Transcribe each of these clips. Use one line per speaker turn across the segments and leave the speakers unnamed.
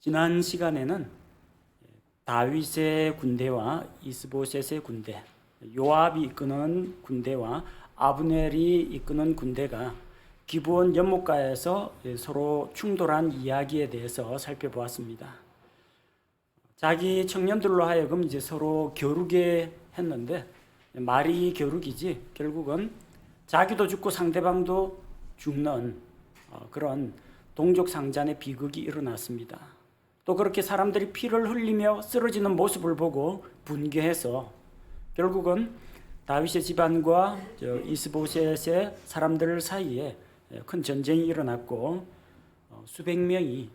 지난 시간에는 다윗의 군대와 이스보셋의 군대, 요압이 이끄는 군대와 아브넬이 이끄는 군대가 기브온 연못가에서 서로 충돌한 이야기에 대해서 살펴보았습니다. 자기 청년들로 하여금 이제 서로 겨루게 했는데 말이 겨루기지 결국은 자기도 죽고 상대방도 죽는 그런 동족상잔의 비극이 일어났습니다. 또 그렇게 사람들이 피를 흘리며 쓰러지는 모습을 보고 분개해서 결국은 다윗의 집안과 이스보셋의 사람들 사이에 큰 전쟁이 일어났고 수백 명이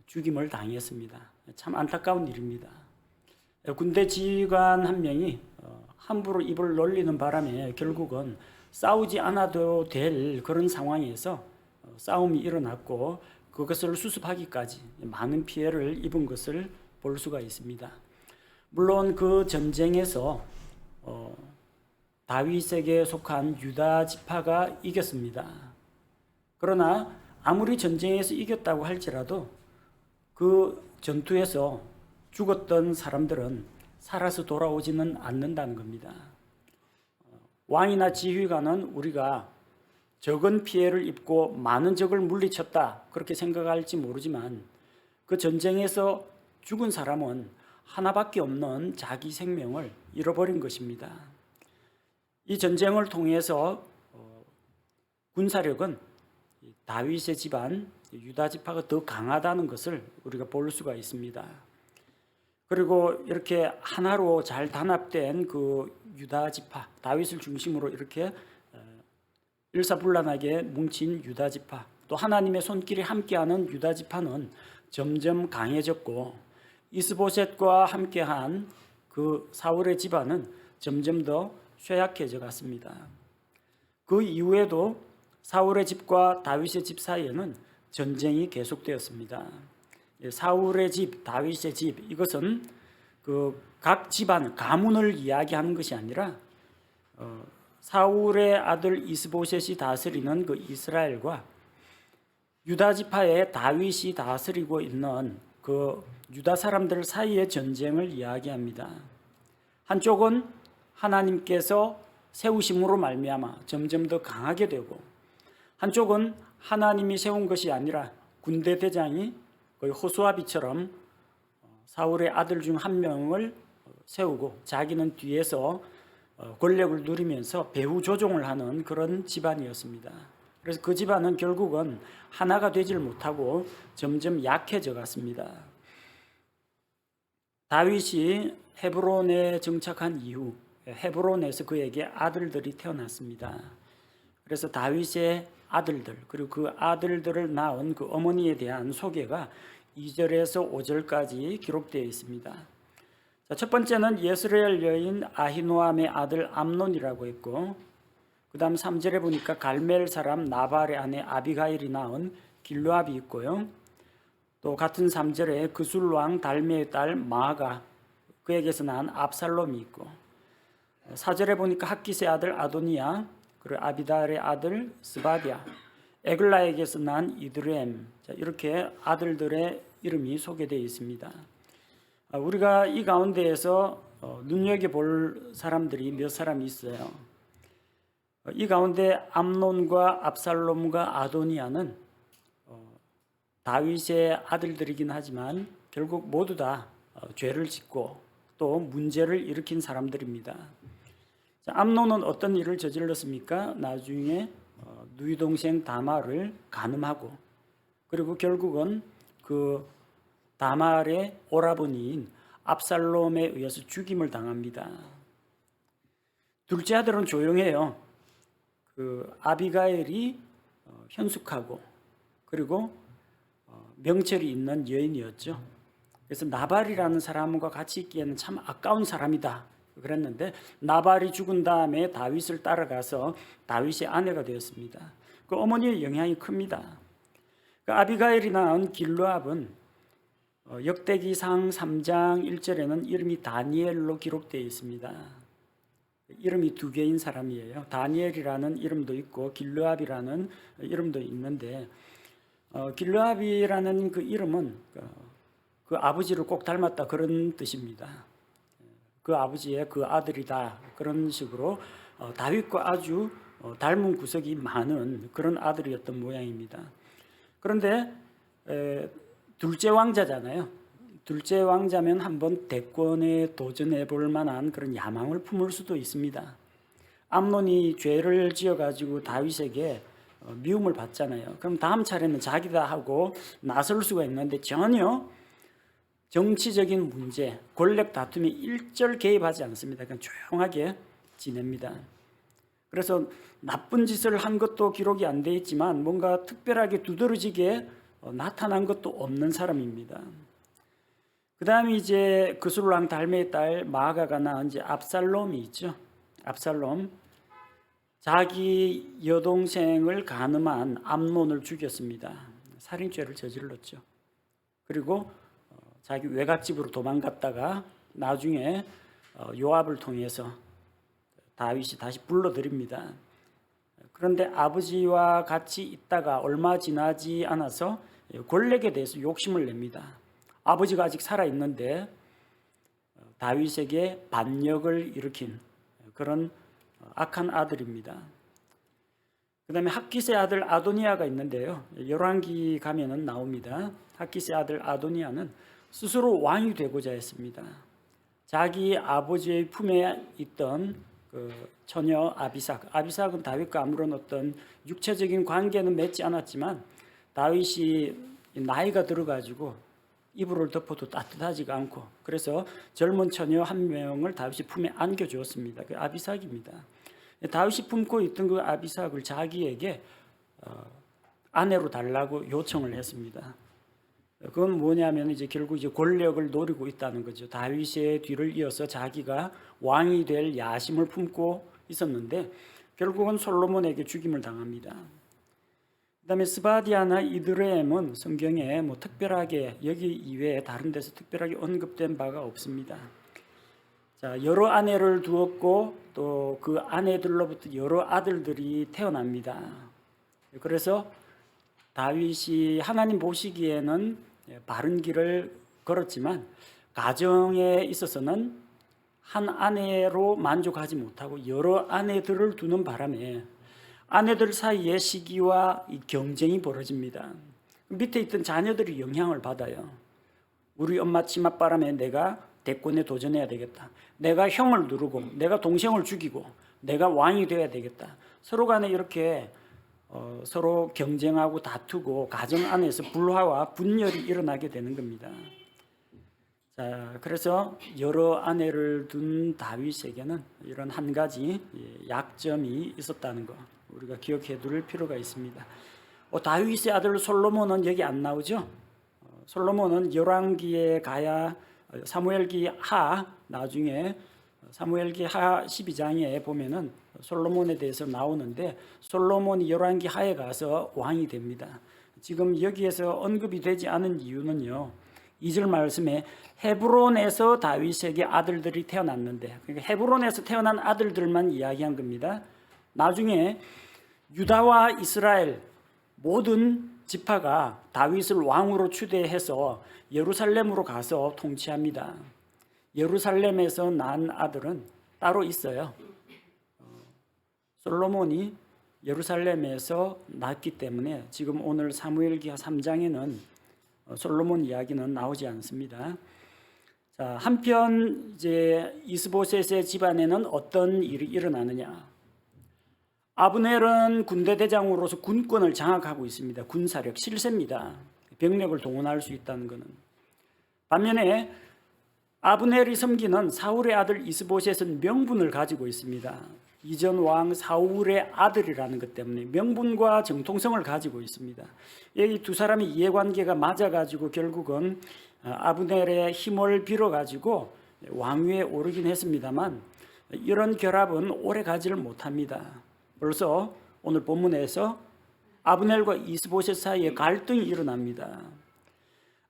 죽임을 당했습니다. 참 안타까운 일입니다. 군대 지휘관 한 명이 함부로 입을 놀리는 바람에 결국은 싸우지 않아도 될 그런 상황에서 싸움이 일어났고 그것을 수습하기까지 많은 피해를 입은 것을 볼 수가 있습니다. 물론 그 전쟁에서 다윗에게 속한 유다 지파가 이겼습니다. 그러나 아무리 전쟁에서 이겼다고 할지라도 그 전투에서 죽었던 사람들은 살아서 돌아오지는 않는다는 겁니다. 왕이나 지휘관은 우리가 적은 피해를 입고 많은 적을 물리쳤다 그렇게 생각할지 모르지만 그 전쟁에서 죽은 사람은 하나밖에 없는 자기 생명을 잃어버린 것입니다. 이 전쟁을 통해서 군사력은 다윗의 집안 유다 지파가 더 강하다는 것을 우리가 볼 수가 있습니다. 그리고 이렇게 하나로 잘 단합된 그 유다 지파, 다윗을 중심으로 이렇게 일사불란하게 뭉친 유다 지파, 또 하나님의 손길이 함께하는 유다 지파는 점점 강해졌고 이스보셋과 함께한 그 사울의 집안은 점점 더 쇠약해져 갔습니다. 그 이후에도 사울의 집과 다윗의 집 사이에는 전쟁이 계속되었습니다. 사울의 집, 다윗의 집, 이것은 그 각 집안 가문을 이야기하는 것이 아니라 사울의 아들 이스보셋이 다스리는 그 이스라엘과 유다 지파의 다윗이 다스리고 있는 그 유다 사람들 사이의 전쟁을 이야기합니다. 한쪽은 하나님께서 세우심으로 말미암아 점점 더 강하게 되고, 한쪽은 하나님이 세운 것이 아니라 군대 대장이 거의 호수아비처럼 사울의 아들 중 한 명을 세우고 자기는 뒤에서 권력을 누리면서 배후 조종을 하는 그런 집안이었습니다. 그래서 그 집안은 결국은 하나가 되질 못하고 점점 약해져 갔습니다. 다윗이 헤브론에 정착한 이후 헤브론에서 그에게 아들들이 태어났습니다. 그래서 다윗의 아들들 그리고 그 아들들을 낳은 그 어머니에 대한 소개가 2절에서 5절까지 기록되어 있습니다. 첫 번째는 예스레엘 여인 아히노암의 아들 암논이라고 했고, 그 다음 3절에 보니까 갈멜 사람 나발의 아내 아비가일이 낳은 길르압이 있고요. 또 같은 3절에 그술 왕 달메의 딸 마아가 그에게서 낳은 압살롬이 있고, 4절에 보니까 학기스의 아들 아도니아, 그리고 아비달의 아들 스바디아, 에글라에게서 난 이드렘, 이렇게 아들들의 이름이 소개되어 있습니다. 우리가 이 가운데에서 눈여겨볼 사람들이 몇 사람이 있어요. 이 가운데 암논과 압살롬과 아도니아는 다윗의 아들들이긴 하지만 결국 모두 다 죄를 짓고 또 문제를 일으킨 사람들입니다. 암논은 어떤 일을 저질렀습니까? 나중에 누이 동생 다말을 간음하고, 그리고 결국은 그 다말의 오라버니인 압살롬에 의해서 죽임을 당합니다. 둘째 아들은 조용해요. 그 아비가일이 현숙하고 그리고 명철이 있는 여인이었죠. 그래서 나발이라는 사람과 같이 있기에는 참 아까운 사람이다 그랬는데, 나발이 죽은 다음에 다윗을 따라가서 다윗의 아내가 되었습니다. 그 어머니의 영향이 큽니다. 그 아비가일이 낳은 길르압은 역대기상 3장 1절에는 이름이 다니엘로 기록되어 있습니다. 이름이 두 개인 사람이에요. 다니엘이라는 이름도 있고 길르압이라는 이름도 있는데, 길르압이라는 그 이름은 그 아버지를 꼭 닮았다 그런 뜻입니다. 그 아버지의 그 아들이다 그런 식으로 다윗과 아주 닮은 구석이 많은 그런 아들이었던 모양입니다. 그런데 둘째 왕자잖아요. 둘째 왕자면 한번 대권에 도전해 볼 만한 그런 야망을 품을 수도 있습니다. 암논이 죄를 지어가지고 다윗에게 미움을 받잖아요. 그럼 다음 차례는 자기다 하고 나설 수가 있는데 전혀 정치적인 문제, 권력 다툼에 일절 개입하지 않습니다. 그냥 조용하게 지냅니다. 그래서 나쁜 짓을 한 것도 기록이 안 돼 있지만 뭔가 특별하게 두드러지게 나타난 것도 없는 사람입니다. 그 다음에 이제 그술왕 달메의 딸 마아가가 낳은 이제 압살롬이 있죠. 압살롬. 자기 여동생을 간음한 암논을 죽였습니다. 살인죄를 저질렀죠. 그리고 자기 외갓집으로 도망갔다가 나중에 요압을 통해서 다윗이 다시 불러들입니다. 그런데 아버지와 같이 있다가 얼마 지나지 않아서 권력에 대해서 욕심을 냅니다. 아버지가 아직 살아있는데 다윗에게 반역을 일으킨 그런 악한 아들입니다. 그 다음에 핫깃의 아들 아도니아가 있는데요. 열왕기 가면은 나옵니다. 핫깃의 아들 아도니아는 스스로 왕이 되고자 했습니다. 자기 아버지의 품에 있던 그 처녀 아비삭은 다윗과 아무런 어떤 육체적인 관계는 맺지 않았지만 다윗이 나이가 들어가지고 이불을 덮어도 따뜻하지가 않고 그래서 젊은 처녀 한 명을 다윗이 품에 안겨주었습니다. 그 아비삭입니다. 다윗이 품고 있던 그 아비삭을 자기에게 아내로 달라고 요청을 했습니다. 그건 뭐냐면 이제 결국 이제 권력을 노리고 있다는 거죠. 다윗의 뒤를 이어서 자기가 왕이 될 야심을 품고 있었는데 결국은 솔로몬에게 죽임을 당합니다. 그다음에 스바디아나 이드레엠은 성경에 뭐 특별하게 여기 이외에 다른 데서 특별하게 언급된 바가 없습니다. 자, 여러 아내를 두었고 또 그 아내들로부터 여러 아들들이 태어납니다. 그래서 다윗이 하나님 보시기에는 바른 길을 걸었지만 가정에 있어서는 한 아내로 만족하지 못하고 여러 아내들을 두는 바람에 아내들 사이에 시기와 경쟁이 벌어집니다. 밑에 있던 자녀들이 영향을 받아요. 우리 엄마 치맛바람에 내가 대권에 도전해야 되겠다. 내가 형을 누르고 내가 동생을 죽이고 내가 왕이 되어야 되겠다. 서로 간에 이렇게 서로 경쟁하고 다투고 가정 안에서 불화와 분열이 일어나게 되는 겁니다. 자, 그래서 여러 아내를 둔 다윗에게는 이런 한 가지 약점이 있었다는 거 우리가 기억해 둘 필요가 있습니다. 다윗의 아들 솔로몬은 여기 안 나오죠? 솔로몬은 열왕기에 가야 사무엘기 하 나중에 사무엘기 하 12장에 보면은 솔로몬에 대해서 나오는데 솔로몬이 열왕기 하에 가서 왕이 됩니다. 지금 여기에서 언급이 되지 않은 이유는요. 2절 말씀에 헤브론에서 다윗에게 아들들이 태어났는데 그러니까 헤브론에서 태어난 아들들만 이야기한 겁니다. 나중에 유다와 이스라엘 모든 지파가 다윗을 왕으로 추대해서 예루살렘으로 가서 통치합니다. 예루살렘에서 난 아들은 따로 있어요. 솔로몬이 예루살렘에서 낳기 때문에 지금 오늘 사무엘기하 3장에는 솔로몬 이야기는 나오지 않습니다. 자, 한편 이제 이스보셋의 집안에는 어떤 일이 일어나느냐? 아브넬은 군대 대장으로서 군권을 장악하고 있습니다. 군사력, 실세입니다. 병력을 동원할 수 있다는 것은. 반면에 아브넬이 섬기는 사울의 아들 이스보셋은 명분을 가지고 있습니다. 이전 왕 사울의 아들이라는 것 때문에 명분과 정통성을 가지고 있습니다. 이 두 사람의 이해관계가 맞아가지고 결국은 아브넬의 힘을 빌어가지고 왕위에 오르긴 했습니다만 이런 결합은 오래 가지를 못합니다. 벌써 오늘 본문에서 아브넬과 이스보셋 사이에 갈등이 일어납니다.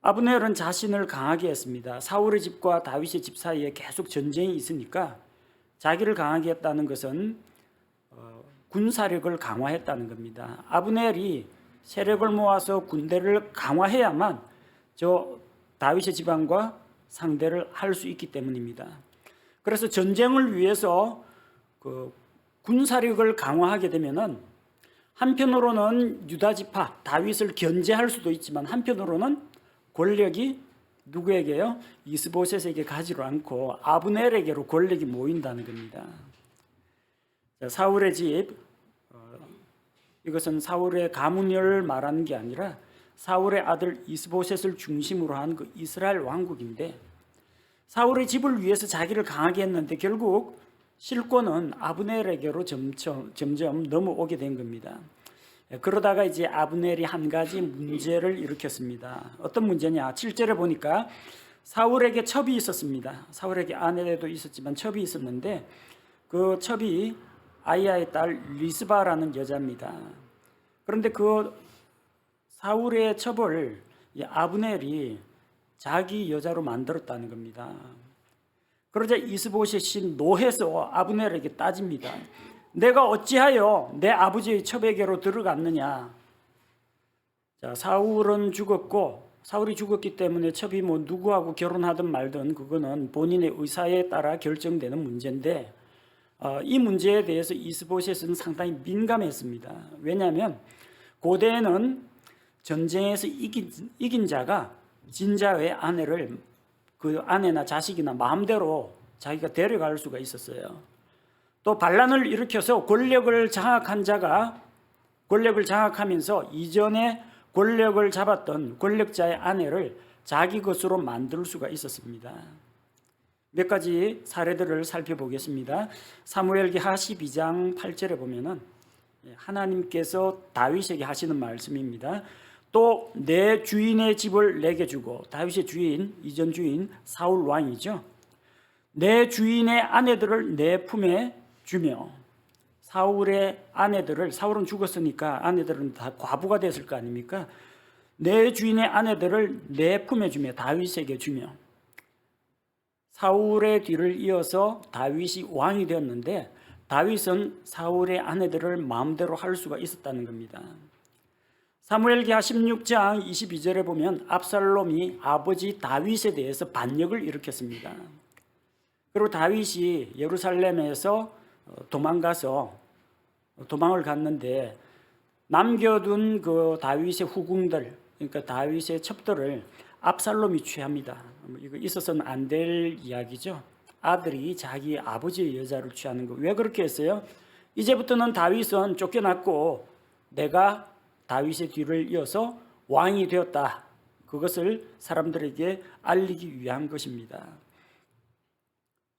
아브넬은 자신을 강하게 했습니다. 사울의 집과 다윗의 집 사이에 계속 전쟁이 있으니까 자기를 강하게 했다는 것은 군사력을 강화했다는 겁니다. 아브넬이 세력을 모아서 군대를 강화해야만 저 다윗의 집안과 상대를 할 수 있기 때문입니다. 그래서 전쟁을 위해서 그 군사력을 강화하게 되면은 한편으로는 유다 지파 다윗을 견제할 수도 있지만 한편으로는 권력이 누구에게요? 이스보셋에게 가지를 않고 아브넬에게로 권력이 모인다는 겁니다. 사울의 집, 이것은 사울의 가문을 말하는 게 아니라 사울의 아들 이스보셋을 중심으로 한 그 이스라엘 왕국인데, 사울의 집을 위해서 자기를 강하게 했는데 결국 실권은 아브넬에게로 점점 넘어오게 된 겁니다. 그러다가 이제 아브넬이 한 가지 문제를 일으켰습니다. 어떤 문제냐? 7절에 보니까 사울에게 첩이 있었습니다. 사울에게 아내도 있었지만 첩이 있었는데 그 첩이 아이야의 딸 리스바라는 여자입니다. 그런데 그 사울의 첩을 아브넬이 자기 여자로 만들었다는 겁니다. 그러자 이스보셋이 노해서 아브넬에게 따집니다. 내가 어찌하여 내 아버지의 첩에게로 들어갔느냐? 자, 사울이 죽었기 때문에 첩이 뭐 누구하고 결혼하든 말든 그거는 본인의 의사에 따라 결정되는 문제인데, 이 문제에 대해서 이스보셋은 상당히 민감했습니다. 왜냐하면 고대에는 전쟁에서 이긴 자가 진 자의 아내를 그 아내나 자식이나 마음대로 자기가 데려갈 수가 있었어요. 또 반란을 일으켜서 권력을 장악한 자가 권력을 장악하면서 이전에 권력을 잡았던 권력자의 아내를 자기 것으로 만들 수가 있었습니다. 몇 가지 사례들을 살펴보겠습니다. 사무엘기하 12장 8절에 보면은 하나님께서 다윗에게 하시는 말씀입니다. 또 내 주인의 집을 내게 주고, 다윗의 주인, 이전 주인 사울 왕이죠. 내 주인의 아내들을 내 품에 주며, 사울의 아내들을, 사울은 죽었으니까 아내들은 다 과부가 됐을 거 아닙니까? 내 주인의 아내들을 내 품에 주며, 다윗에게 주며. 사울의 뒤를 이어서 다윗이 왕이 되었는데 다윗은 사울의 아내들을 마음대로 할 수가 있었다는 겁니다. 사무엘기하 16장 22절에 보면 압살롬이 아버지 다윗에 대해서 반역을 일으켰습니다. 그리고 다윗이 예루살렘에서 도망을 갔는데 남겨둔 그 다윗의 후궁들, 그러니까 다윗의 첩들을 압살롬이 취합니다. 이거 있어서는 안 될 이야기죠. 아들이 자기 아버지의 여자를 취하는 거. 왜 그렇게 했어요? 이제부터는 다윗은 쫓겨났고 내가 다윗의 뒤를 이어서 왕이 되었다. 그것을 사람들에게 알리기 위한 것입니다.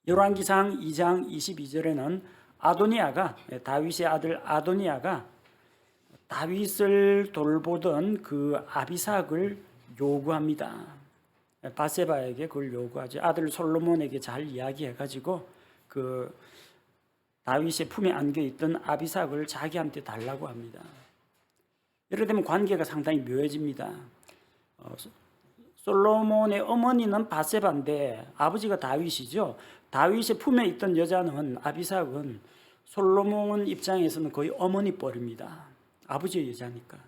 열왕기상 2장 22절에는 다윗의 아들 아도니아가 다윗을 돌보던 그 아비삭을 요구합니다. 바세바에게 그걸 요구하죠. 아들 솔로몬에게 잘 이야기해가지고 그 다윗의 품에 안겨있던 아비삭을 자기한테 달라고 합니다. 이렇게 되면 관계가 상당히 묘해집니다. 솔로몬의 어머니는 바세바인데 아버지가 다윗이죠. 다윗의 품에 있던 여자는 아비삭은 솔로몬 입장에서는 거의 어머니 뻘입니다. 아버지의 여자니까.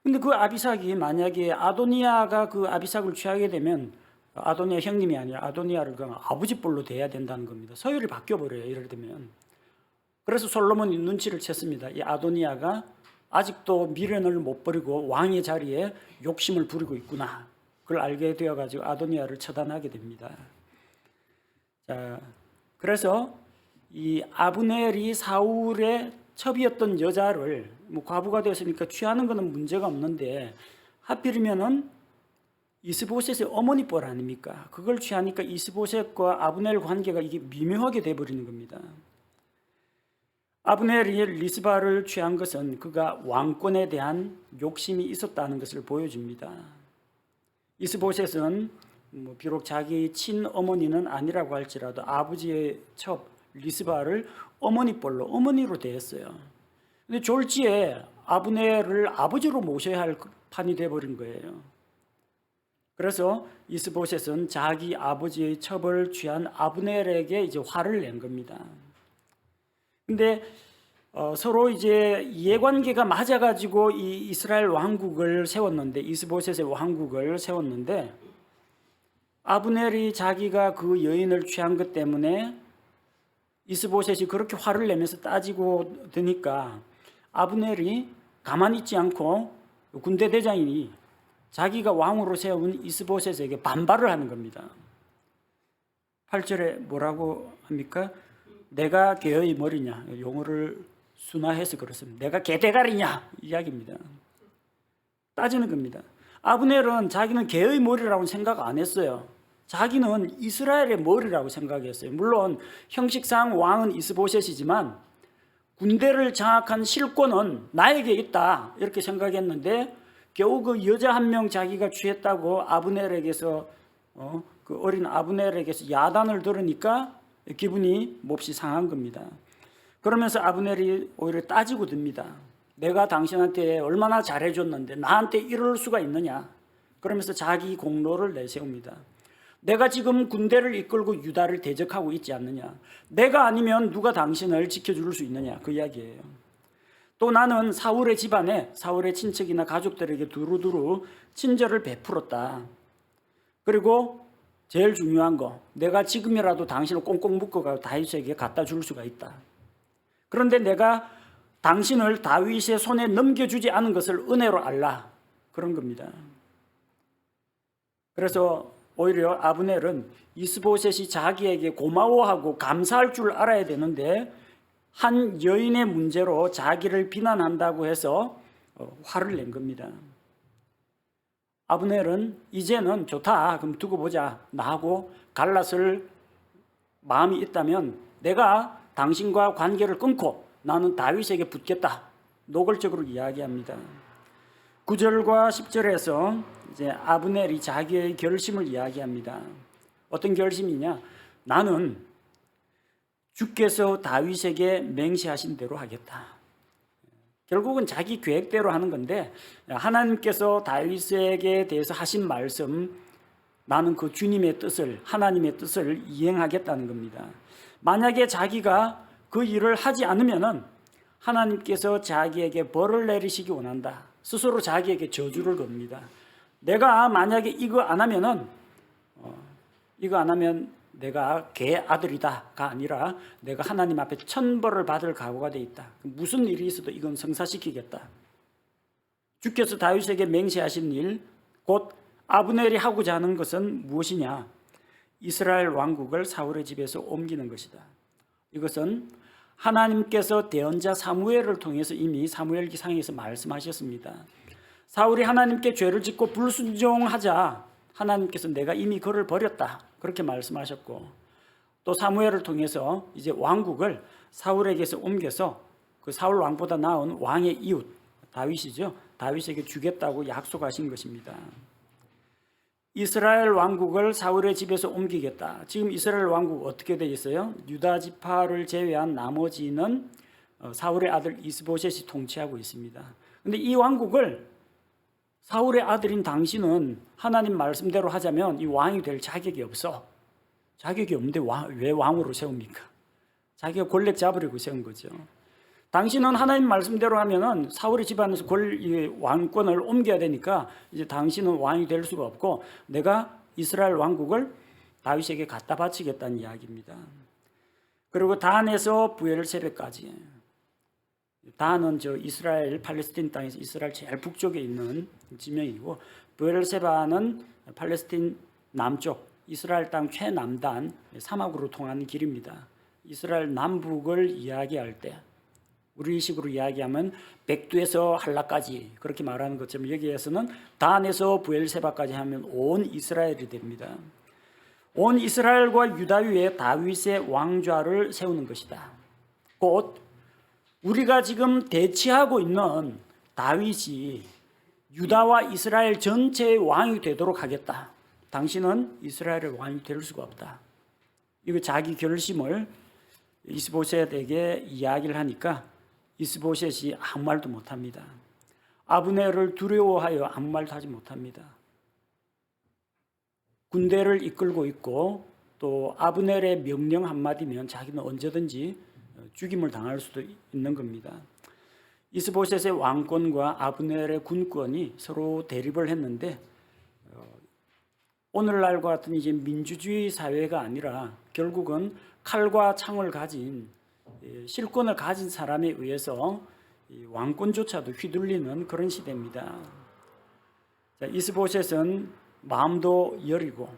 근데 그 아비삭이 만약에 아도니아가 그 아비삭을 취하게 되면 아도니아 형님이 아니라 아도니아를 그 아버지 뻘로 대해야 된다는 겁니다. 서열이 바뀌어버려요. 이럴 때면. 그래서 솔로몬이 눈치를 챘습니다. 이 아도니아가 아직도 미련을 못 버리고 왕의 자리에 욕심을 부리고 있구나. 그걸 알게 되어가지고 아도니아를 처단하게 됩니다. 자, 그래서 이 아브넬이 사울의 첩이었던 여자를 과부가 되었으니까 취하는 것은 문제가 없는데 하필이면은 이스보셋의 어머니 뻘 아닙니까? 그걸 취하니까 이스보셋과 아브넬 관계가 이게 미묘하게 돼버리는 겁니다. 아브넬이 리스바를 취한 것은 그가 왕권에 대한 욕심이 있었다는 것을 보여줍니다. 이스보셋은 비록 자기 친어머니는 아니라고 할지라도 아버지의 첩 리스바를 어머니로 대했어요. 근데 졸지에 아브넬을 아버지로 모셔야 할 판이 돼버린 거예요. 그래서 이스보셋은 자기 아버지의 첩을 취한 아브넬에게 이제 화를 낸 겁니다. 근데 서로 이제 이해관계가 맞아가지고 이 이스라엘 왕국을 세웠는데, 이스보셋의 왕국을 세웠는데 아브넬이 자기가 그 여인을 취한 것 때문에 이스보셋이 그렇게 화를 내면서 따지고 드니까 아브넬이 가만히 있지 않고 군대 대장이니 자기가 왕으로 세운 이스보셋에게 반발을 하는 겁니다. 8절에 뭐라고 합니까? 내가 개의 머리냐? 용어를 순화해서 그렇습니다. 내가 개대가리냐? 이야기입니다. 따지는 겁니다. 아브넬은 자기는 개의 머리라고 생각 안 했어요. 자기는 이스라엘의 머리라고 생각했어요. 물론 형식상 왕은 이스보셋이지만 군대를 장악한 실권은 나에게 있다 이렇게 생각했는데 겨우 그 여자 한 명 자기가 취했다고 아브넬에게서 그 어린 아브넬에게서 야단을 들으니까 기분이 몹시 상한 겁니다. 그러면서 아브넬이 오히려 따지고 듭니다. 내가 당신한테 얼마나 잘해줬는데 나한테 이럴 수가 있느냐. 그러면서 자기 공로를 내세웁니다. 내가 지금 군대를 이끌고 유다를 대적하고 있지 않느냐. 내가 아니면 누가 당신을 지켜줄 수 있느냐. 그 이야기예요. 또 나는 사울의 집안에 사울의 친척이나 가족들에게 두루두루 친절을 베풀었다. 그리고 제일 중요한 거, 내가 지금이라도 당신을 꽁꽁 묶어가 다윗에게 갖다 줄 수가 있다. 그런데 내가 당신을 다윗의 손에 넘겨주지 않은 것을 은혜로 알라. 그런 겁니다. 그래서 오히려 아브넬은 이스보셋이 자기에게 고마워하고 감사할 줄 알아야 되는데 한 여인의 문제로 자기를 비난한다고 해서 화를 낸 겁니다. 아브넬은 이제는 좋다. 그럼 두고 보자. 나하고 갈라설 마음이 있다면 내가 당신과 관계를 끊고 나는 다윗에게 붙겠다. 노골적으로 이야기합니다. 9절과 10절에서 이제 아브넬이 자기의 결심을 이야기합니다. 어떤 결심이냐? 나는 주께서 다윗에게 맹세하신 대로 하겠다. 결국은 자기 계획대로 하는 건데 하나님께서 다윗에게 대해서 하신 말씀, 나는 그 주님의 뜻을, 하나님의 뜻을 이행하겠다는 겁니다. 만약에 자기가 그 일을 하지 않으면은 하나님께서 자기에게 벌을 내리시기 원한다. 스스로 자기에게 저주를 겁니다. 내가 만약에 이거 안 하면 내가 개 아들이다가 아니라 내가 하나님 앞에 천벌을 받을 각오가 돼 있다. 무슨 일이 있어도 이건 성사시키겠다. 주께서 다윗에게 맹세하신 일, 곧 아브넬이 하고자 하는 것은 무엇이냐? 이스라엘 왕국을 사울의 집에서 옮기는 것이다. 이것은 하나님께서 대언자 사무엘을 통해서 이미 사무엘기상에서 말씀하셨습니다. 사울이 하나님께 죄를 짓고 불순종하자 하나님께서 내가 이미 그를 버렸다. 그렇게 말씀하셨고 또 사무엘을 통해서 이제 왕국을 사울에게서 옮겨서 그 사울 왕보다 나은 왕의 이웃 다윗이죠. 다윗에게 주겠다고 약속하신 것입니다. 이스라엘 왕국을 사울의 집에서 옮기겠다. 지금 이스라엘 왕국 어떻게 되어 있어요? 유다 지파를 제외한 나머지는 사울의 아들 이스보셋이 통치하고 있습니다. 그런데 이 왕국을 사울의 아들인 당신은 하나님 말씀대로 하자면 이 왕이 될 자격이 없어. 자격이 없는데 왜 왕으로 세웁니까? 자기가 권력 잡으려고 세운 거죠. 당신은 하나님 말씀대로 하면은 사울의 집안에서 왕권을 옮겨야 되니까 이제 당신은 왕이 될 수가 없고 내가 이스라엘 왕국을 다윗에게 갖다 바치겠다는 이야기입니다. 그리고 단에서 브엘세바까지. 단은 이스라엘 팔레스틴 땅에서 이스라엘 제일 북쪽에 있는 지명이고 브엘세바는 팔레스틴 남쪽 이스라엘 땅 최남단 사막으로 통하는 길입니다. 이스라엘 남북을 이야기할 때 우리식으로 이야기하면 백두에서 할라까지 그렇게 말하는 것처럼 여기에서는 단에서 브엘세바까지 하면 온 이스라엘이 됩니다. 온 이스라엘과 유다 위에 다윗의 왕좌를 세우는 것이다. 곧 우리가 지금 대치하고 있는 다윗이 유다와 이스라엘 전체의 왕이 되도록 하겠다. 당신은 이스라엘의 왕이 될 수가 없다. 이거 자기 결심을 이스보셋에게 이야기를 하니까 이스보셋이 아무 말도 못합니다. 아브넬을 두려워하여 아무 말도 하지 못합니다. 군대를 이끌고 있고 또 아브넬의 명령 한마디면 자기는 언제든지 죽임을 당할 수도 있는 겁니다. 이스보셋의 왕권과 아브넬의 군권이 서로 대립을 했는데 오늘날과 같은 이제 민주주의 사회가 아니라 결국은 칼과 창을 가진 실권을 가진 사람에 의해서 왕권조차도 휘둘리는 그런 시대입니다. 자, 이스보셋은 마음도 여리고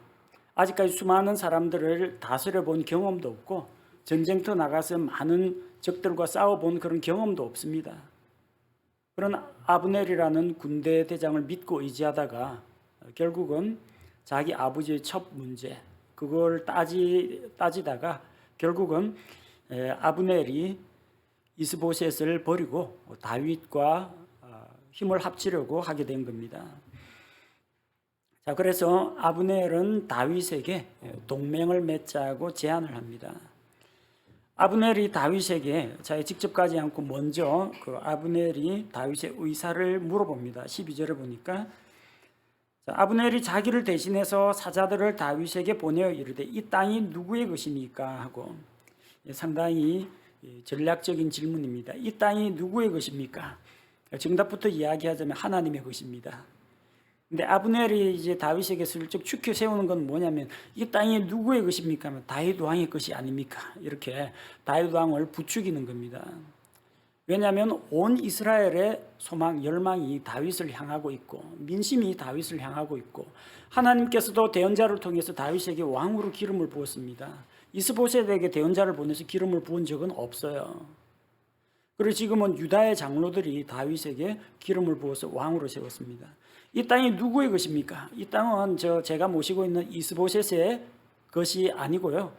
아직까지 수많은 사람들을 다스려 본 경험도 없고 전쟁터 나가서 많은 적들과 싸워본 그런 경험도 없습니다. 그런 아브넬이라는 군대 대장을 믿고 의지하다가 결국은 자기 아버지의 첫 문제 그걸 따지다가 결국은 아브넬이 이스보셋을 버리고 다윗과 힘을 합치려고 하게 된 겁니다. 자, 그래서 아브넬은 다윗에게 동맹을 맺자고 제안을 합니다. 아브넬이 다윗에게 직접 가지 않고 먼저 그 아브넬이 다윗의 의사를 물어봅니다. 12절에 보니까 아브넬이 자기를 대신해서 사자들을 다윗에게 보내어 이르되 이 땅이 누구의 것입니까? 하고 상당히 전략적인 질문입니다. 이 땅이 누구의 것입니까? 정답부터 이야기하자면 하나님의 것입니다. 근데 아브넬이 이제 다윗에게 슬쩍 추켜 세우는 건 뭐냐면 이 땅이 누구의 것입니까? 다윗 왕의 것이 아닙니까? 이렇게 다윗 왕을 부추기는 겁니다. 왜냐하면 온 이스라엘의 소망, 열망이 다윗을 향하고 있고 민심이 다윗을 향하고 있고 하나님께서도 대언자를 통해서 다윗에게 왕으로 기름을 부었습니다. 이스보셋에게 대언자를 보내서 기름을 부은 적은 없어요. 그리고 지금은 유다의 장로들이 다윗에게 기름을 부어서 왕으로 세웠습니다. 이 땅이 누구의 것입니까? 이 땅은 제가 모시고 있는 이스보셋의 것이 아니고요.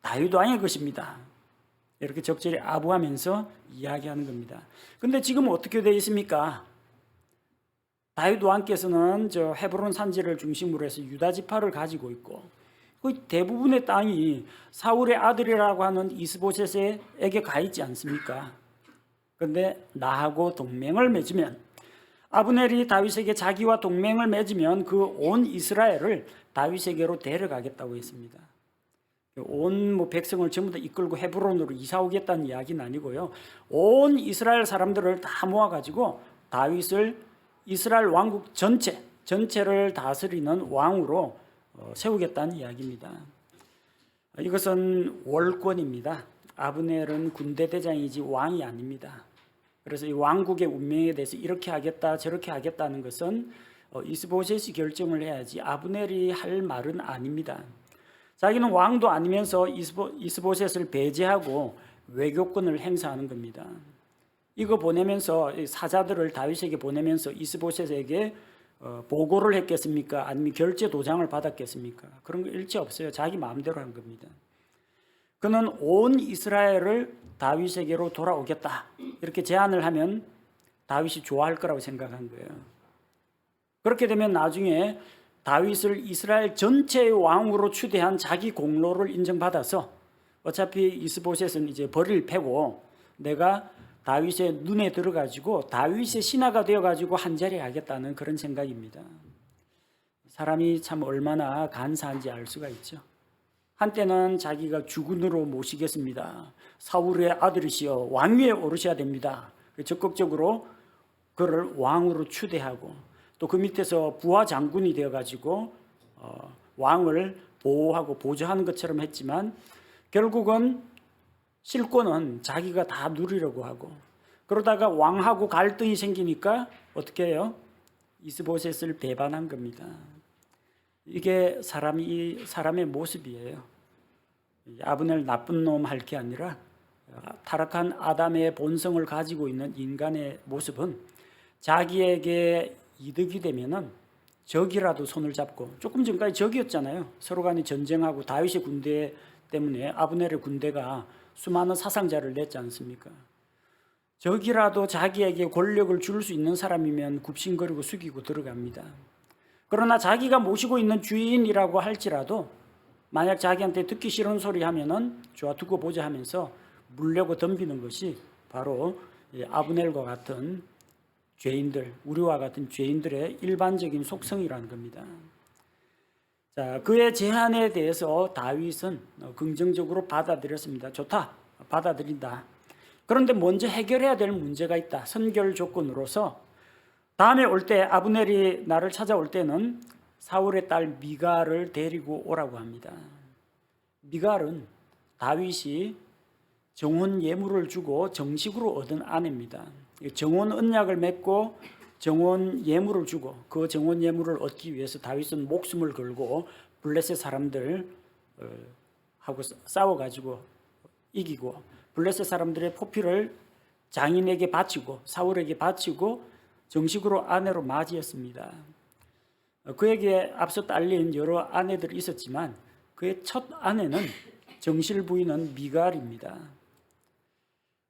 다윗 왕의 것입니다. 이렇게 적절히 아부하면서 이야기하는 겁니다. 근데 지금 어떻게 되어 있습니까? 다윗 왕께서는 헤브론 산지를 중심으로 해서 유다 지파를 가지고 있고 거의 대부분의 땅이 사울의 아들이라고 하는 이스보셋에게 가 있지 않습니까? 그런데 나하고 동맹을 맺으면 아브넬이 다윗에게 자기와 동맹을 맺으면 그 온 이스라엘을 다윗에게로 데려가겠다고 했습니다. 온 백성을 전부 다 이끌고 헤브론으로 이사 오겠다는 이야기는 아니고요. 온 이스라엘 사람들을 다 모아가지고 다윗을 이스라엘 왕국 전체를 다스리는 왕으로 세우겠다는 이야기입니다. 이것은 월권입니다. 아브넬은 군대 대장이지 왕이 아닙니다. 그래서 이 왕국의 운명에 대해서 이렇게 하겠다 저렇게 하겠다는 것은 이스보셋이 결정을 해야지 아브넬이 할 말은 아닙니다. 자기는 왕도 아니면서 이스보셋을 배제하고 외교권을 행사하는 겁니다. 이거 보내면서 사자들을 다윗에게 보내면서 이스보셋에게 보고를 했겠습니까? 아니면 결제 도장을 받았겠습니까? 그런 거 일체 없어요. 자기 마음대로 한 겁니다. 그는 온 이스라엘을 다윗에게로 돌아오겠다 이렇게 제안을 하면 다윗이 좋아할 거라고 생각한 거예요. 그렇게 되면 나중에 다윗을 이스라엘 전체의 왕으로 추대한 자기 공로를 인정받아서 어차피 이스보셋은 이제 벌을 패고 내가 다윗의 눈에 들어가지고 다윗의 신하가 되어가지고 한자리에 하겠다는 그런 생각입니다. 사람이 참 얼마나 간사한지 알 수가 있죠. 한때는 자기가 주군으로 모시겠습니다. 사울의 아들이시여 왕위에 오르셔야 됩니다. 적극적으로 그를 왕으로 추대하고 또 그 밑에서 부하 장군이 되어가지고 왕을 보호하고 보조하는 것처럼 했지만 결국은 실권은 자기가 다 누리려고 하고 그러다가 왕하고 갈등이 생기니까 어떻게 해요? 이스보셋을 배반한 겁니다. 이게 사람의 모습이에요. 아브넬 나쁜 놈 할 게 아니라 타락한 아담의 본성을 가지고 있는 인간의 모습은 자기에게 이득이 되면은 적이라도 손을 잡고 조금 전까지 적이었잖아요. 서로 간에 전쟁하고 다윗의 군대 때문에 아브넬의 군대가 수많은 사상자를 냈지 않습니까? 적이라도 자기에게 권력을 줄 수 있는 사람이면 굽신거리고 숙이고 들어갑니다. 그러나 자기가 모시고 있는 주인이라고 할지라도 만약 자기한테 듣기 싫은 소리 하면은 좋아 두고 보자 하면서 물려고 덤비는 것이 바로 아브넬과 같은 죄인들, 우리와 같은 죄인들의 일반적인 속성이라는 겁니다. 자, 그의 제안에 대해서 다윗은 긍정적으로 받아들였습니다. 좋다, 받아들인다. 그런데 먼저 해결해야 될 문제가 있다. 선결 조건으로서 다음에 올 때 아브넬이 나를 찾아올 때는 사울의 딸 미갈을 데리고 오라고 합니다. 미갈은 다윗이 정혼 예물을 주고 정식으로 얻은 아내입니다. 정혼 언약을 맺고 정혼 예물을 주고 그 정혼 예물을 얻기 위해서 다윗은 목숨을 걸고 블레셋 사람들 하고 싸워가지고 이기고 블레셋 사람들의 포피를 장인에게 바치고 사울에게 바치고 정식으로 아내로 맞이했습니다. 그에게 앞서 딸린 여러 아내들이 있었지만 그의 첫 아내는 정실 부인은 미갈입니다.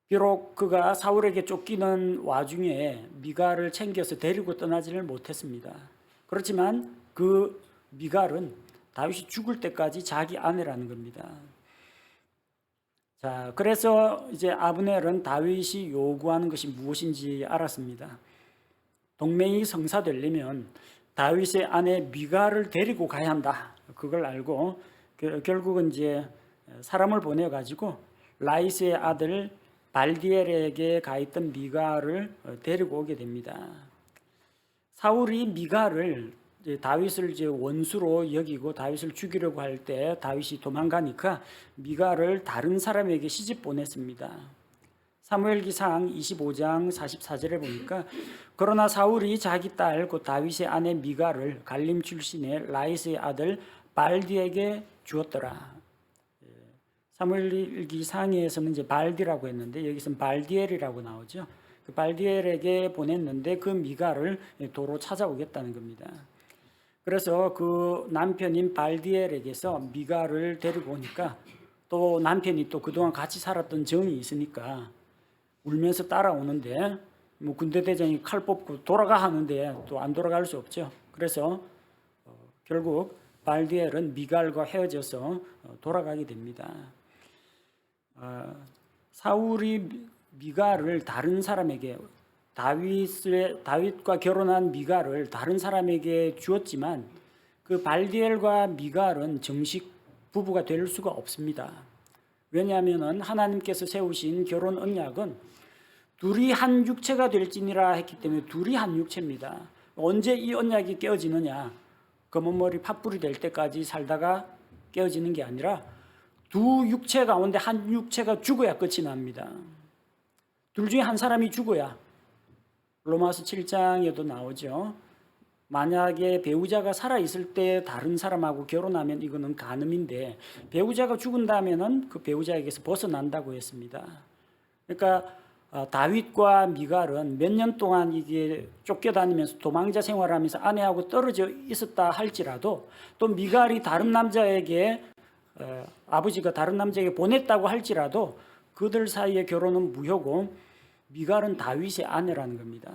비록 그가 사울에게 쫓기는 와중에 미갈을 챙겨서 데리고 떠나지를 못했습니다. 그렇지만 그 미갈은 다윗이 죽을 때까지 자기 아내라는 겁니다. 자, 그래서 이제 아브넬은 다윗이 요구하는 것이 무엇인지 알았습니다. 동맹이 성사되려면 다윗의 아내 미갈을 데리고 가야 한다. 그걸 알고 결국은 이제 사람을 보내가지고 라이스의 아들 발디엘에게 가 있던 미갈을 데리고 오게 됩니다. 사울이 미갈을 다윗을 이제 원수로 여기고 다윗을 죽이려고 할 때 다윗이 도망가니까 미갈을 다른 사람에게 시집 보냈습니다. 사무엘기상 25장 44절에 보니까 그러나 사울이 자기 딸 곧 다윗의 아내 미갈을 갈림 출신의 라이스의 아들 발디에게 주었더라. 사무엘기상에서는 이제 발디라고 했는데 여기서는 발디엘이라고 나오죠. 그 발디엘에게 보냈는데 그 미갈을 도로 찾아오겠다는 겁니다. 그래서 그 남편인 발디엘에게서 미갈을 데리고 오니까 또 남편이 또 그동안 같이 살았던 정이 있으니까 울면서 따라오는데 뭐 군대 대장이 칼 뽑고 돌아가 하는데 또 안 돌아갈 수 없죠. 그래서 결국 발디엘은 미갈과 헤어져서 돌아가게 됩니다. 사울이 미갈을 다른 사람에게 다윗과 결혼한 미갈을 다른 사람에게 주었지만 그 발디엘과 미갈은 정식 부부가 될 수가 없습니다. 왜냐하면 하나님께서 세우신 결혼 언약은 둘이 한 육체가 될지니라 했기 때문에 둘이 한 육체입니다. 언제 이 언약이 깨어지느냐? 검은 머리 팥불이 될 때까지 살다가 깨어지는 게 아니라 두 육체 가운데 한 육체가 죽어야 끝이 납니다. 둘 중에 한 사람이 죽어야. 로마서 7장에도 나오죠. 만약에 배우자가 살아있을 때 다른 사람하고 결혼하면 이거는 간음인데 배우자가 죽은 다음에는 그 배우자에게서 벗어난다고 했습니다. 그러니까 다윗과 미갈은 몇 년 동안 이게 쫓겨다니면서 도망자 생활하면서 아내하고 떨어져 있었다 할지라도 또 미갈이 다른 남자에게 아버지가 다른 남자에게 보냈다고 할지라도 그들 사이의 결혼은 무효고 미갈은 다윗의 아내라는 겁니다.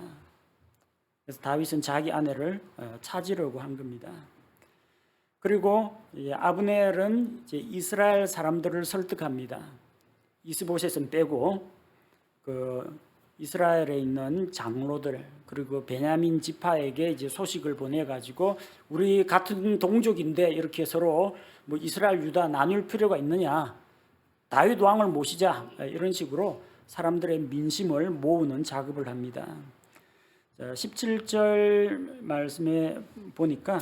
그래서 다윗은 자기 아내를 찾으려고 한 겁니다. 그리고 아브넬은 이제 이스라엘 사람들을 설득합니다. 이스보셋은 빼고 그 이스라엘에 있는 장로들 그리고 베냐민 지파에게 이제 소식을 보내가지고 우리 같은 동족인데 이렇게 서로 뭐 이스라엘 유다 나눌 필요가 있느냐? 다윗 왕을 모시자 이런 식으로 사람들의 민심을 모으는 작업을 합니다. 17절 말씀에 보니까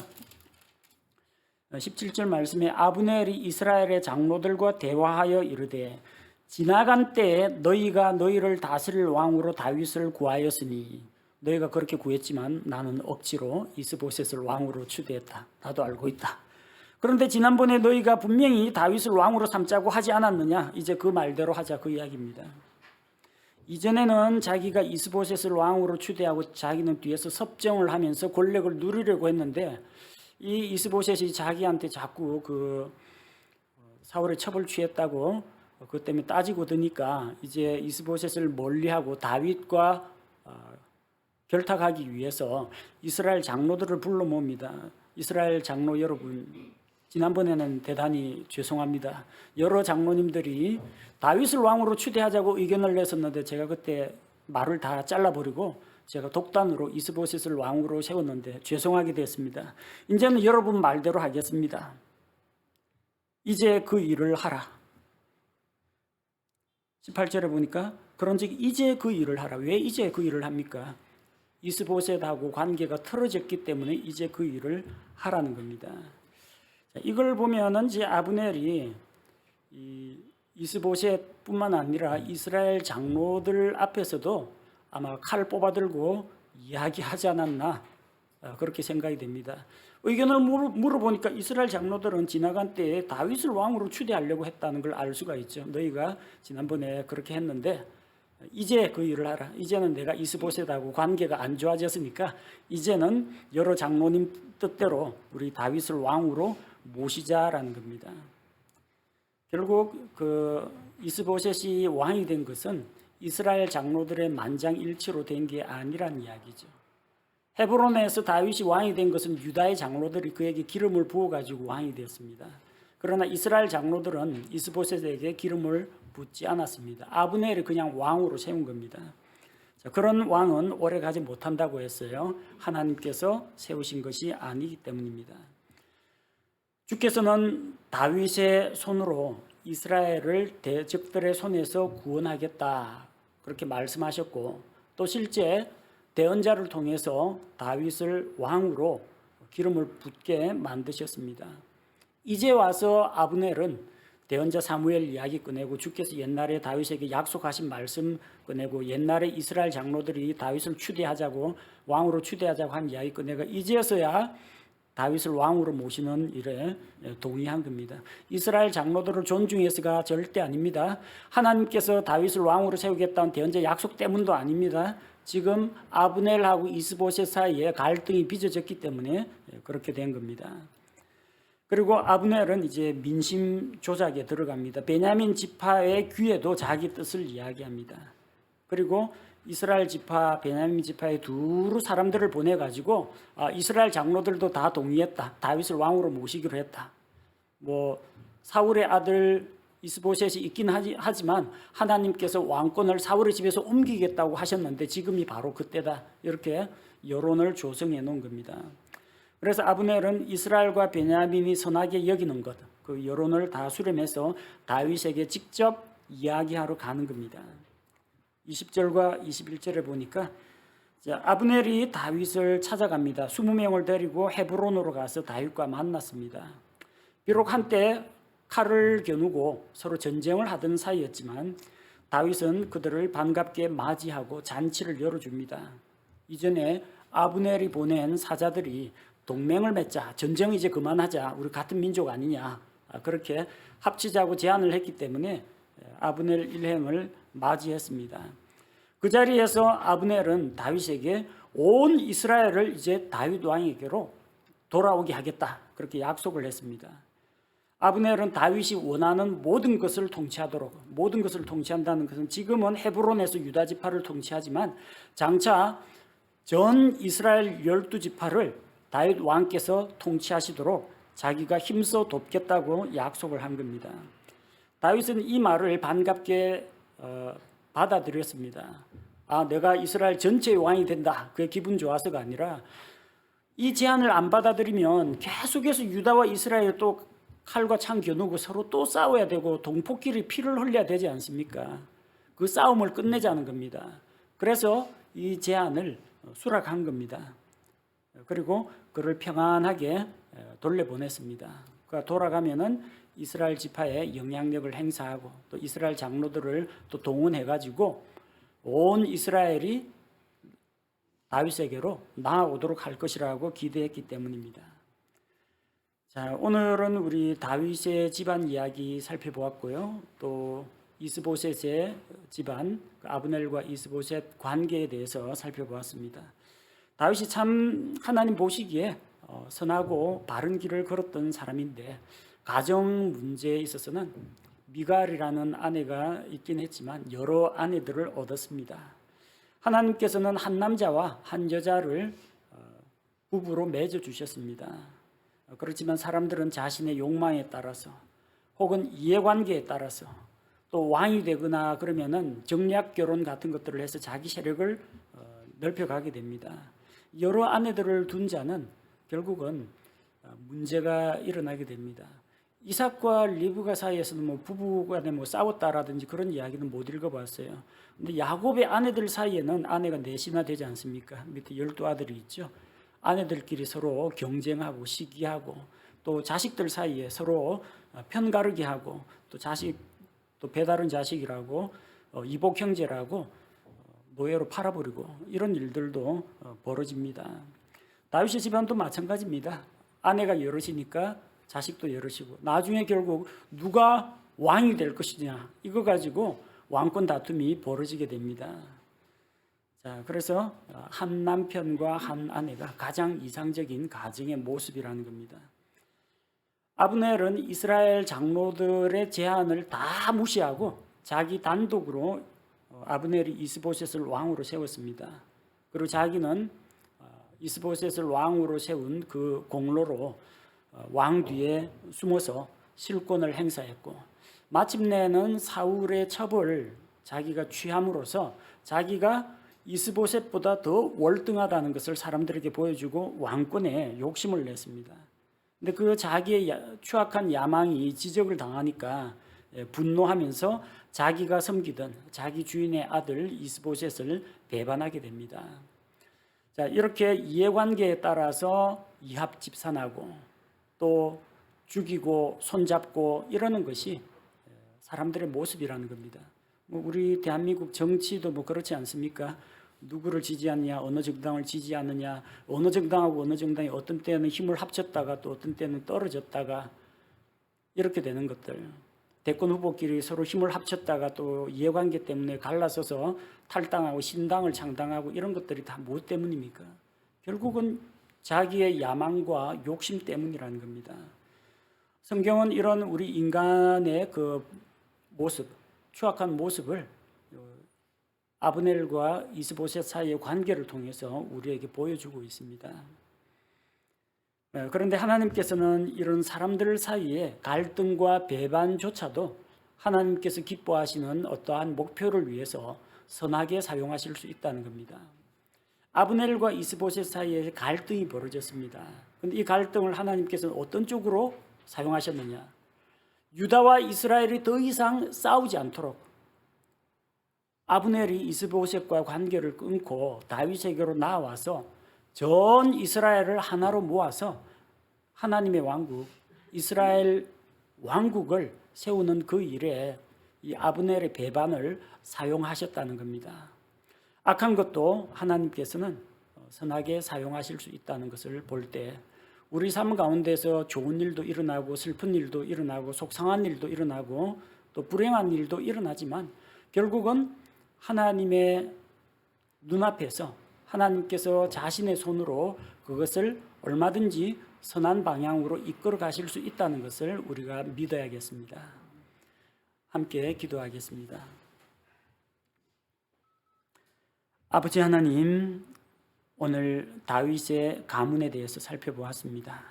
17절 말씀에 아브넬이 이스라엘의 장로들과 대화하여 이르되 지나간 때에 너희가 너희를 다스릴 왕으로 다윗을 구하였으니 너희가 그렇게 구했지만 나는 억지로 이스보셋을 왕으로 추대했다. 나도 알고 있다. 그런데 지난번에 너희가 분명히 다윗을 왕으로 삼자고 하지 않았느냐? 이제 그 말대로 하자 그 이야기입니다. 이전에는 자기가 이스보셋을 왕으로 추대하고 자기는 뒤에서 섭정을 하면서 권력을 누리려고 했는데 이 이스보셋이 자기한테 자꾸 그 사울의 첩을 취했다고 그것 때문에 따지고 드니까 이제 이스보셋을 멀리하고 다윗과 결탁하기 위해서 이스라엘 장로들을 불러 모읍니다. 이스라엘 장로 여러분, 지난번에는 대단히 죄송합니다. 여러 장로님들이 다윗을 왕으로 추대하자고 의견을 냈었는데 제가 그때 말을 다 잘라버리고 제가 독단으로 이스보셋을 왕으로 세웠는데 죄송하게 됐습니다. 이제는 여러분 말대로 하겠습니다. 이제 그 일을 하라. 18절에 보니까 그런즉 이제 그 일을 하라. 왜 이제 그 일을 합니까? 이스보셋하고 관계가 틀어졌기 때문에 이제 그 일을 하라는 겁니다. 자, 이걸 보면은 이제 아브넬이 이 이스보셋뿐만 아니라 이스라엘 장로들 앞에서도 아마 칼 뽑아들고 이야기하지 않았나 그렇게 생각이 됩니다. 의견을 물어보니까 이스라엘 장로들은 지나간 때에 다윗을 왕으로 추대하려고 했다는 걸 알 수가 있죠. 너희가 지난번에 그렇게 했는데 이제 그 일을 하라. 이제는 내가 이스보셋하고 관계가 안 좋아졌으니까 이제는 여러 장로님 뜻대로 우리 다윗을 왕으로 모시자라는 겁니다. 결국 그 이스보셋이 왕이 된 것은 이스라엘 장로들의 만장일치로 된 게 아니란 이야기죠. 헤브론에서 다윗이 왕이 된 것은 유다의 장로들이 그에게 기름을 부어가지고 왕이 되었습니다. 그러나 이스라엘 장로들은 이스보셋에게 기름을 붓지 않았습니다. 아브넬이 그냥 왕으로 세운 겁니다. 자, 그런 왕은 오래가지 못한다고 했어요. 하나님께서 세우신 것이 아니기 때문입니다. 주께서는 다윗의 손으로 이스라엘을 대적들의 손에서 구원하겠다 그렇게 말씀하셨고 또 실제 대언자를 통해서 다윗을 왕으로 기름을 붓게 만드셨습니다. 이제 와서 아브넬은 대언자 사무엘 이야기 꺼내고 주께서 옛날에 다윗에게 약속하신 말씀 꺼내고 옛날에 이스라엘 장로들이 다윗을 추대하자고 왕으로 추대하자고 한 이야기 꺼내가 이제서야 다윗을 왕으로 모시는 일에 동의한 겁니다. 이스라엘 장로들을 존중해서가 절대 아닙니다. 하나님께서 다윗을 왕으로 세우겠다는 대언자 약속 때문도 아닙니다. 지금 아브넬하고 이스보셋 사이에 갈등이 빚어졌기 때문에 그렇게 된 겁니다. 그리고 아브넬은 이제 민심 조작에 들어갑니다. 베냐민 지파의 귀에도 자기 뜻을 이야기합니다. 그리고 이스라엘 지파, 베냐민 지파의 두루 사람들을 보내가지고 이스라엘 장로들도 다 동의했다. 다윗을 왕으로 모시기로 했다. 뭐 사울의 아들 이스보셋이 있긴 하지만 하나님께서 왕권을 사울의 집에서 옮기겠다고 하셨는데 지금이 바로 그때다. 이렇게 여론을 조성해 놓은 겁니다. 그래서 아브넬은 이스라엘과 베냐민이 선하게 여기는 것, 그 여론을 다 수렴해서 다윗에게 직접 이야기하러 가는 겁니다. 20절과 21절에 보니까 아브넬이 다윗을 찾아갑니다. 20명을 데리고 헤브론으로 가서 다윗과 만났습니다. 비록 한때 칼을 겨누고 서로 전쟁을 하던 사이였지만 다윗은 그들을 반갑게 맞이하고 잔치를 열어줍니다. 이전에 아브넬이 보낸 사자들이 동맹을 맺자, 전쟁 이제 그만하자, 우리 같은 민족 아니냐 그렇게 합치자고 제안을 했기 때문에 아브넬 일행을 맞이했습니다. 그 자리에서 아브넬은 다윗에게 온 이스라엘을 이제 다윗 왕에게로 돌아오게 하겠다 그렇게 약속을 했습니다. 아브넬은 다윗이 원하는 모든 것을 통치하도록, 모든 것을 통치한다는 것은 지금은 헤브론에서 유다 지파를 통치하지만 장차 전 이스라엘 12지파를 다윗 왕께서 통치하시도록 자기가 힘써 돕겠다고 약속을 한 겁니다. 다윗은 이 말을 반갑게 받아들였습니다. 내가 이스라엘 전체의 왕이 된다. 그게 기분 좋아서가 아니라 이 제안을 안 받아들이면 계속해서 유다와 이스라엘 또 칼과 창 겨누고 서로 또 싸워야 되고 동포끼리 피를 흘려야 되지 않습니까? 그 싸움을 끝내자는 겁니다. 그래서 이 제안을 수락한 겁니다. 그리고 그를 평안하게 돌려보냈습니다. 그가 돌아가면은 이스라엘 지파에 영향력을 행사하고 또 이스라엘 장로들을 또 동원해가지고 온 이스라엘이 다윗에게로 나아오도록 할 것이라고 기대했기 때문입니다. 자, 오늘은 우리 다윗의 집안 이야기 살펴보았고요. 또 이스보셋의 집안, 아브넬과 이스보셋 관계에 대해서 살펴보았습니다. 다윗이 참 하나님 보시기에 선하고 바른 길을 걸었던 사람인데 가정 문제에 있어서는 미갈이라는 아내가 있긴 했지만 여러 아내들을 얻었습니다. 하나님께서는 한 남자와 한 여자를 부부로 맺어 주셨습니다. 그렇지만 사람들은 자신의 욕망에 따라서 혹은 이해관계에 따라서 또 왕이 되거나 그러면은 정략 결혼 같은 것들을 해서 자기 세력을 넓혀가게 됩니다. 여러 아내들을 둔 자는 결국은 문제가 일어나게 됩니다. 이삭과 리브가 사이에서는 뭐 부부간에 뭐 싸웠다라든지 그런 이야기는 못 읽어봤어요. 근데 야곱의 아내들 사이에는 아내가 넷이나 되지 않습니까? 밑에 12아들이 있죠. 아내들끼리 서로 경쟁하고 시기하고 또 자식들 사이에 서로 편가르기 하고 또 자식 또 배다른 자식이라고 이복 형제라고 노예로 팔아버리고 이런 일들도 벌어집니다. 다윗의 집안도 마찬가지입니다. 아내가 여럿이니까 자식도 여럿이고 나중에 결국 누가 왕이 될 것이냐 이거 가지고 왕권 다툼이 벌어지게 됩니다. 자, 그래서 한 남편과 한 아내가 가장 이상적인 가정의 모습이라는 겁니다. 아브넬은 이스라엘 장로들의 제안을 다 무시하고 자기 단독으로 아브넬이 이스보셋을 왕으로 세웠습니다. 그리고 자기는 이스보셋을 왕으로 세운 그 공로로 왕 뒤에 숨어서 실권을 행사했고 마침내는 사울의 첩을 자기가 취함으로써 자기가 이스보셋보다 더 월등하다는 것을 사람들에게 보여주고 왕권에 욕심을 냈습니다. 근데 그 자기의 추악한 야망이 지적을 당하니까 분노하면서 자기가 섬기던 자기 주인의 아들 이스보셋을 배반하게 됩니다. 자, 이렇게 이해관계에 따라서 이합 집산하고 또 죽이고 손잡고 이러는 것이 사람들의 모습이라는 겁니다. 뭐 우리 대한민국 정치도 뭐 그렇지 않습니까? 누구를 지지하느냐, 어느 정당을 지지하느냐, 어느 정당하고 어느 정당이 어떤 때는 힘을 합쳤다가 또 어떤 때는 떨어졌다가 이렇게 되는 것들. 대권 후보끼리 서로 힘을 합쳤다가 또 이해관계 때문에 갈라서서 탈당하고 신당을 창당하고 이런 것들이 다 무엇 때문입니까? 결국은 자기의 야망과 욕심 때문이라는 겁니다. 성경은 이런 우리 인간의 그 모습, 추악한 모습을 아브넬과 이스보셋 사이의 관계를 통해서 우리에게 보여주고 있습니다. 그런데 하나님께서는 이런 사람들 사이에 갈등과 배반조차도 하나님께서 기뻐하시는 어떠한 목표를 위해서 선하게 사용하실 수 있다는 겁니다. 아브넬과 이스보셋 사이에 갈등이 벌어졌습니다. 그런데 이 갈등을 하나님께서는 어떤 쪽으로 사용하셨느냐? 유다와 이스라엘이 더 이상 싸우지 않도록 아브넬이 이스보셋과 관계를 끊고 다윗에게로 나와서 전 이스라엘을 하나로 모아서 하나님의 왕국, 이스라엘 왕국을 세우는 그 일에 이 아브넬의 배반을 사용하셨다는 겁니다. 악한 것도 하나님께서는 선하게 사용하실 수 있다는 것을 볼 때 우리 삶 가운데서 좋은 일도 일어나고 슬픈 일도 일어나고 속상한 일도 일어나고 또 불행한 일도 일어나지만 결국은 하나님의 눈앞에서 하나님께서 자신의 손으로 그것을 얼마든지 선한 방향으로 이끌어 가실 수 있다는 것을 우리가 믿어야겠습니다. 함께 기도하겠습니다. 아버지 하나님, 오늘 다윗의 가문에 대해서 살펴보았습니다.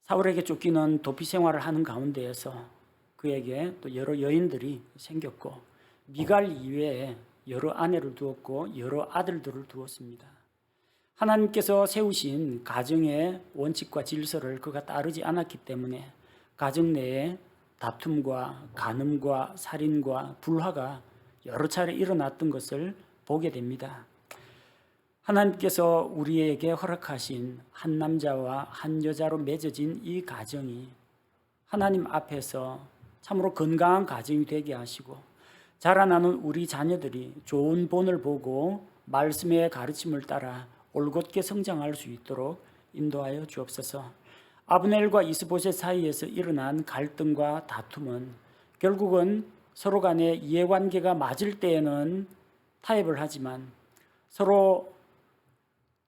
사울에게 쫓기는 도피 생활을 하는 가운데에서 그에게 또 여러 여인들이 생겼고 미갈 이외에 여러 아내를 두었고 여러 아들들을 두었습니다. 하나님께서 세우신 가정의 원칙과 질서를 그가 따르지 않았기 때문에 가정 내에 다툼과 간음과 살인과 불화가 여러 차례 일어났던 것을 보게 됩니다. 하나님께서 우리에게 허락하신 한 남자와 한 여자로 맺어진 이 가정이 하나님 앞에서 참으로 건강한 가정이 되게 하시고 자라나는 우리 자녀들이 좋은 본을 보고 말씀의 가르침을 따라 올곧게 성장할 수 있도록 인도하여 주옵소서. 아브넬과 이스보셋 사이에서 일어난 갈등과 다툼은 결국은 서로 간의 이해관계가 맞을 때에는 타협을 하지만 서로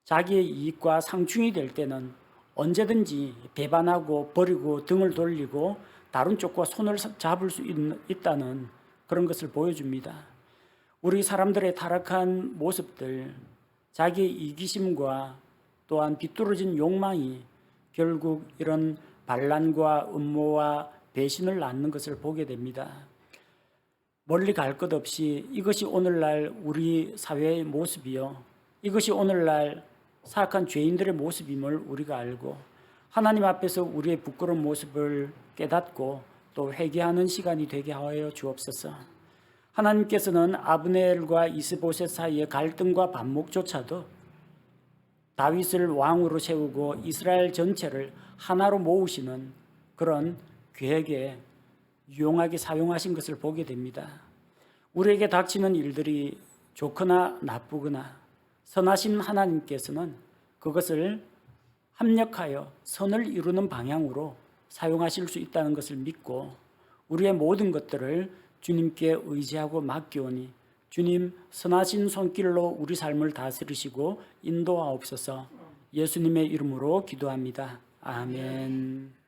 자기의 이익과 상충이 될 때는 언제든지 배반하고 버리고 등을 돌리고 다른 쪽과 손을 잡을 수 있다는 그런 것을 보여줍니다. 우리 사람들의 타락한 모습들, 자기의 이기심과 또한 비뚤어진 욕망이 결국 이런 반란과 음모와 배신을 낳는 것을 보게 됩니다. 멀리 갈 것 없이 이것이 오늘날 우리 사회의 모습이요, 이것이 오늘날 사악한 죄인들의 모습임을 우리가 알고 하나님 앞에서 우리의 부끄러운 모습을 깨닫고 또 회개하는 시간이 되게 하여 주옵소서. 하나님께서는 아브넬과 이스보셋 사이의 갈등과 반목조차도 다윗을 왕으로 세우고 이스라엘 전체를 하나로 모으시는 그런 계획에 유용하게 사용하신 것을 보게 됩니다. 우리에게 닥치는 일들이 좋거나 나쁘거나 선하신 하나님께서는 그것을 합력하여 선을 이루는 방향으로 사용하실 수 있다는 것을 믿고 우리의 모든 것들을 주님께 의지하고 맡기오니 주님 선하신 손길로 우리 삶을 다스리시고 인도하옵소서. 예수님의 이름으로 기도합니다. 아멘.